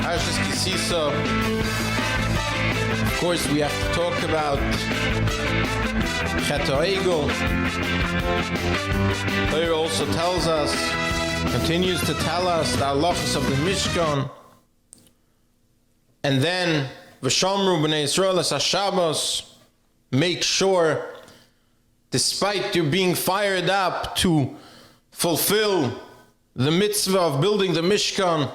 Parshas Sisa. Of course, we have to talk about Chet HaEgel. Torah also tells us, continues to tell us the halachas of the Mishkan. And then, V'shamru b'nei Yisrael es HaShabbos, make sure, despite you being fired up to fulfill the mitzvah of building the Mishkan,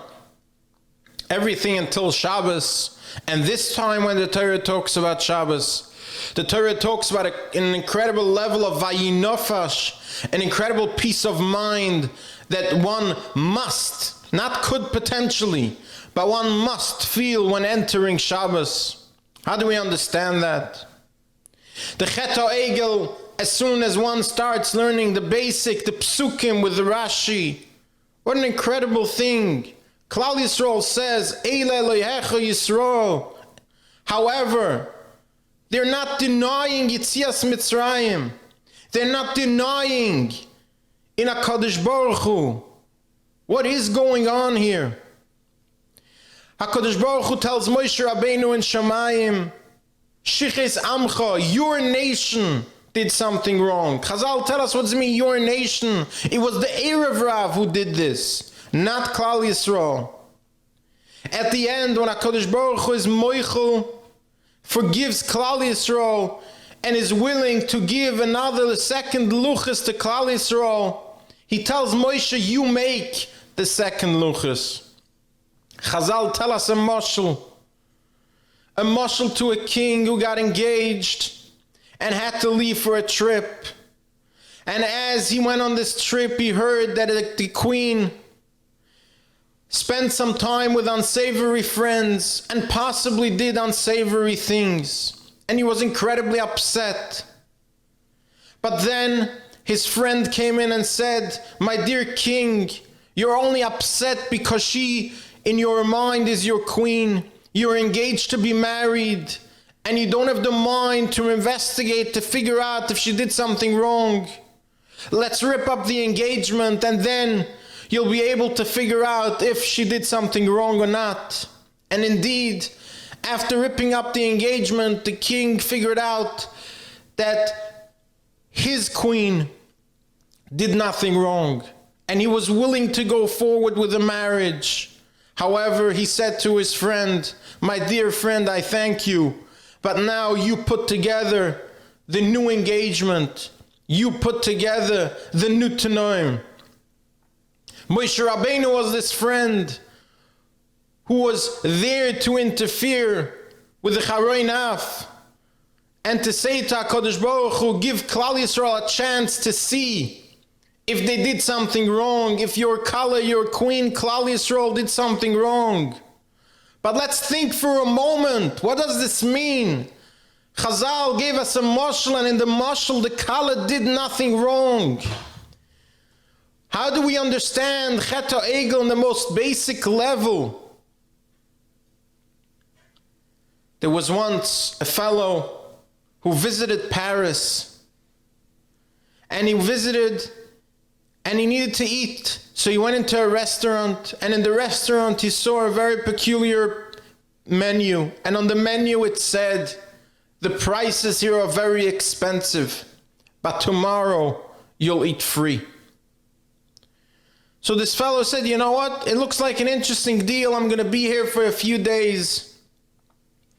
everything until Shabbos. And this time when the Torah talks about Shabbos, the Torah talks about an incredible level of vayinofash, an incredible peace of mind that one must, not could potentially, but one must feel when entering Shabbos. How do we understand that? The Chet HaEgel, as soon as one starts learning the basic, the psukim with the Rashi, what an incredible thing. Klal Yisrael says, Eile Elohecha Yisrael. However, they're not denying Yitzias Mitzrayim. They're not denying in HaKadosh Baruch Hu. What is going on here? HaKadosh Baruch Hu tells Moshe Rabbeinu in Shamayim, Shiches Amcha, your nation did something wrong. Chazal tell us what does it mean, your nation. It was the Erev Rav who did this, not Klal Yisrael. At the end, when HaKadosh Baruch Hu is moichel, forgives Klal Yisrael, and is willing to give another second luchas to Klal Yisrael, he tells Moshe, you make the second luchas. Chazal tell us a mashal to a king who got engaged and had to leave for a trip. And as he went on this trip, he heard that the queen spent some time with unsavory friends and possibly did unsavory things. And he was incredibly upset. But then his friend came in and said, my dear king, you're only upset because she, in your mind, is your queen. You're engaged to be married, and you don't have the mind to investigate, to figure out if she did something wrong. Let's rip up the engagement, and then you'll be able to figure out if she did something wrong or not. And indeed, after ripping up the engagement, the king figured out that his queen did nothing wrong, and he was willing to go forward with the marriage. However, he said to his friend, my dear friend, I thank you, but now you put together the new engagement. You put together the new Tanoim. Moshe Rabbeinu was this friend who was there to interfere with the Charoin Af and to say to HaKadosh Baruch Hu, give Klal Yisrael a chance to see if they did something wrong, if your Kala, your queen, Klal Yisrael, did something wrong. But let's think for a moment, what does this mean? Chazal gave us a mashal, and in the mashal, the Kala did nothing wrong. How do we understand Chet HaEgel on the most basic level? There was once a fellow who visited Paris, and he needed to eat. So he went into a restaurant, and in the restaurant he saw a very peculiar menu. And on the menu it said, the prices here are very expensive, but tomorrow you'll eat free. So this fellow said, you know what? It looks like an interesting deal. I'm going to be here for a few days.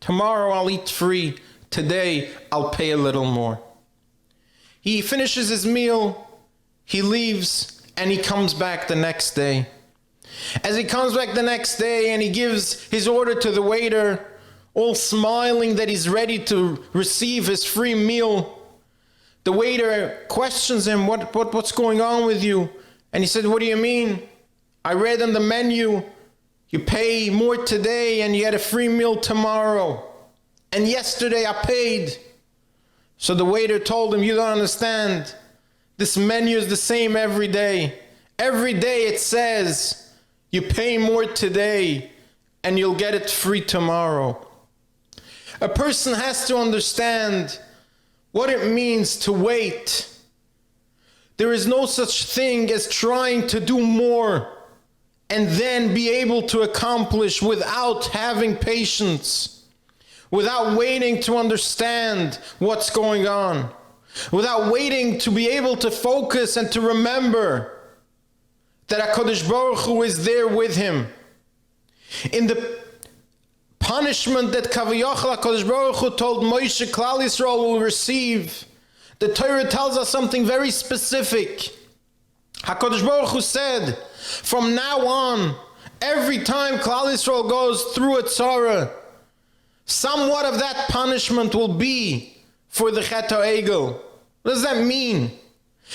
Tomorrow I'll eat free. Today I'll pay a little more. He finishes his meal. He leaves, and he comes back the next day. As he comes back the next day and he gives his order to the waiter, all smiling that he's ready to receive his free meal, the waiter questions him, what's going on with you? And he said, what do you mean? I read on the menu, you pay more today and you get a free meal tomorrow. And yesterday I paid. So the waiter told him, you don't understand. This menu is the same every day. Every day it says, you pay more today and you'll get it free tomorrow. A person has to understand what it means to wait. There is no such thing as trying to do more and then be able to accomplish without having patience, without waiting to understand what's going on, without waiting to be able to focus and to remember that HaKadosh Baruch Hu is there with him. In the punishment that Kaviyachal HaKadosh Baruch Hu told Moshe Klal Yisrael will receive, the Torah tells us something very specific. HaKadosh Baruch Hu said, from now on, every time Klal Yisrael goes through a tzara, somewhat of that punishment will be for the Chet HaEgel. What does that mean?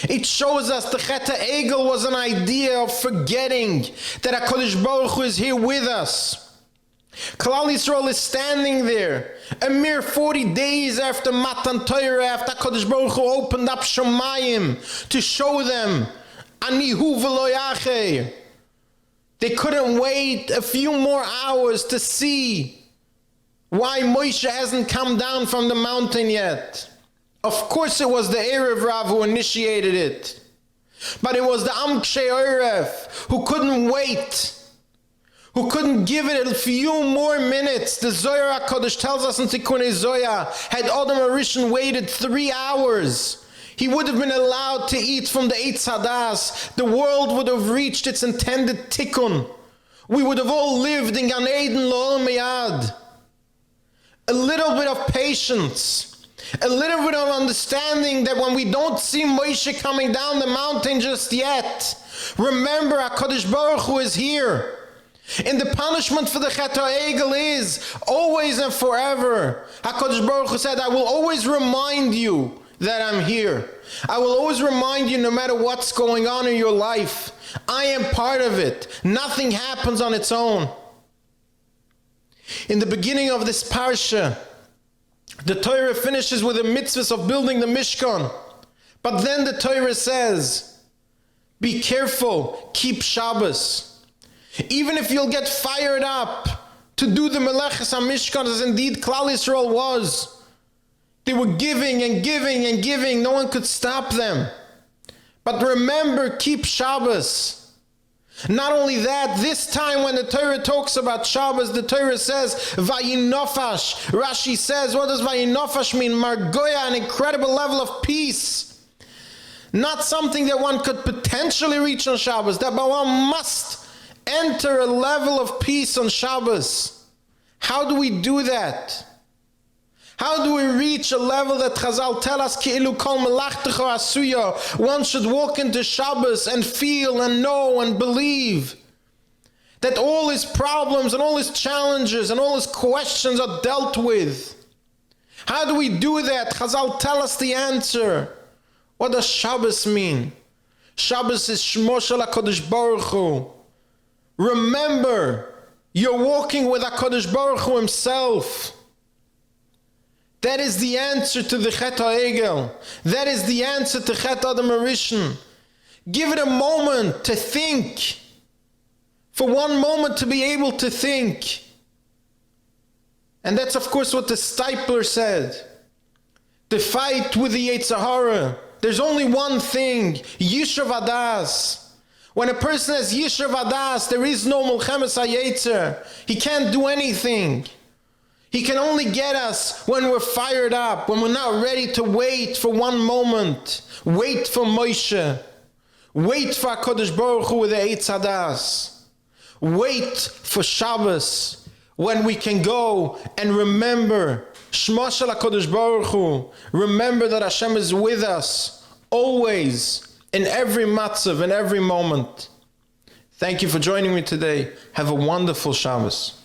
It shows us the Chet HaEgel was an idea of forgetting that HaKadosh Baruch Hu is here with us. Klal Yisrael is standing there, a mere 40 days after Matan Torah, after HaKadosh Baruch Hu opened up Shemayim to show them Ani hu v'lo yachei. They couldn't wait a few more hours to see why Moshe hasn't come down from the mountain yet. Of course it was the Erev Rav who initiated it. But it was the Am Kshei Erev who couldn't wait, who couldn't give it a few more minutes. The Zohar HaKadosh tells us in Tikkunei Zohar, had Adam HaRishon waited 3 hours, he would have been allowed to eat from the Eitz Hadas. The world would have reached its intended tikkun. We would have all lived in Gan Eden L'Ol Meyad. A little bit of patience, a little bit of understanding that when we don't see Moshe coming down the mountain just yet, remember HaKadosh Baruch Hu is here. And the punishment for the Chet HaEgel is always and forever. HaKadosh Baruch Hu said, I will always remind you that I'm here. I will always remind you, no matter what's going on in your life, I am part of it. Nothing happens on its own. In the beginning of this parsha, the Torah finishes with the mitzvahs of building the Mishkan. But then the Torah says, be careful, keep Shabbos. Even if you'll get fired up to do the Meleches HaMishkan, as indeed Klal Yisrael was, they were giving and giving and giving. No one could stop them. But remember, keep Shabbos. Not only that, this time when the Torah talks about Shabbos, the Torah says, Vayinofash. Rashi says, what does Vayinofash mean? Margoya, an incredible level of peace. Not something that one could potentially reach on Shabbos, that one must enter a level of peace on Shabbos. How do we do that? How do we reach a level that Chazal tell us, Ki'ilu kol melachtecha asuya? One should walk into Shabbos and feel and know and believe that all his problems and all his challenges and all his questions are dealt with. How do we do that? Chazal tell us the answer. What does Shabbos mean? Shabbos is Shmo Shel HaKadosh Baruch Hu. Remember, you're walking with HaKadosh Baruch Hu himself. That is the answer to the Chet HaEgel. That is the answer to Chet Adam HaRishon. Give it a moment to think. For one moment to be able to think. And that's of course what the Stipler said. The fight with the Yetzer Hara. There's only one thing. Yishuv Adas. When a person has Yishuv Adas, there is no Mulchemes HaYetzer. He can't do anything. He can only get us when we're fired up, when we're not ready to wait for one moment. Wait for Moshe. Wait for HaKadosh Baruch Hu with the Eitz Hadas. Wait for Shabbos, when we can go and remember Shema Shel HaKadosh Baruch Hu. Remember that Hashem is with us, always, in every matzav, in every moment. Thank you for joining me today. Have a wonderful Shabbos.